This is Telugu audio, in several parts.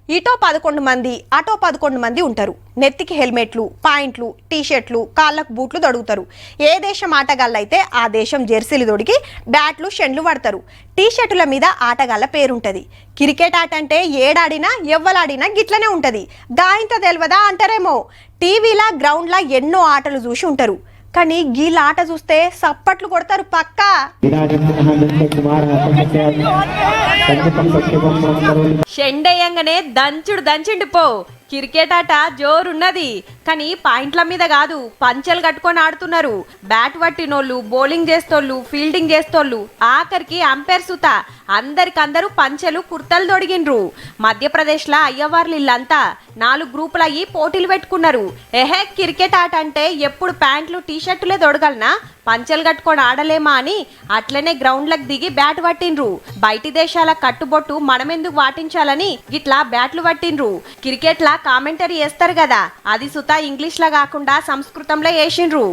ఇటో 11 మంది అటో 11 మంది ఉంటారు. నెత్తికి హెల్మెట్లు, పాయింట్లు, టీషర్ట్లు, కాళ్ళకు బూట్లు తొడుగుతారు. ఏ దేశం ఆటగాళ్ళైతే ఆ దేశం జెర్సీలు తొడిగి బ్యాట్లు షెండ్లు పడతారు. టీషర్టుల మీద ఆటగాళ్ళ పేరుంటది. క్రికెట్ ఆట అంటే ఏడాడినా ఎవ్వలాడినా గిట్లనే ఉంటది. గాయంత తెలవదా అంటారేమో. టీవీలా గ్రౌండ్లా ఎన్నో ఆటలు చూసి ఉంటారు. కానీ గీళ్ళ ఆట చూస్తే సప్పట్లు కొడతారు పక్కా. షెండయ్యంగానే దంచుడు పో. క్రికెట్ ఆట జోరున్నది. కానీ పాయింట్ల మీద కాదు, పంచెలు కట్టుకొని ఆడుతున్నారు. బ్యాట్ పట్టినోళ్ళు, బౌలింగ్ చేస్తోళ్ళు, ఫీల్డింగ్ చేస్తోళ్ళు, ఆఖరికి అంపైర్ సుత అందరికందరూ పంచెలు కుర్తలు తొడిగిండ్రు. మధ్యప్రదేశ్లో అయ్యవార్లు ఇల్లంతా 4 గ్రూపులు అయ్యి పోటీలు పెట్టుకున్నారు. క్రికెట్ ఆట అంటే ఎప్పుడు ప్యాంట్లు టీషర్టులే తొడగలనా, పంచెలు కట్టుకొని ఆడలేమా అని అట్లనే గ్రౌండ్లకు దిగి బ్యాట్ పట్టిండ్రు. బయటి దేశాల కట్టుబొట్టు మనమెందుకు వాటించాలని గిట్లా బ్యాట్లు పట్టిండ్రు. క్రికెట్ లా కామెంటరీ చేస్తారు కదా, అది సుత ఇంగ్లీష్ లా కాకుండా సంస్కృతంలో వేసిండ్రు.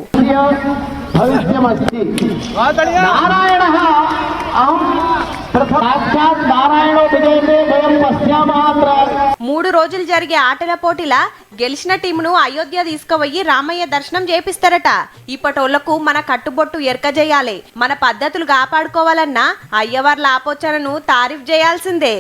3 రోజులు జరిగే ఆటల పోటీల గెలిచిన టీమును అయోధ్య తీసుకుపోయి రామయ్య దర్శనం చేపిస్తారట. ఇప్పటోళ్లకు మన కట్టుబొట్టు ఎరకజేయాలి, మన పద్ధతులు కాపాడుకోవాలన్నా అయ్యవార్ల ఆపోచనను తారీఫ్ చేయాల్సిందే.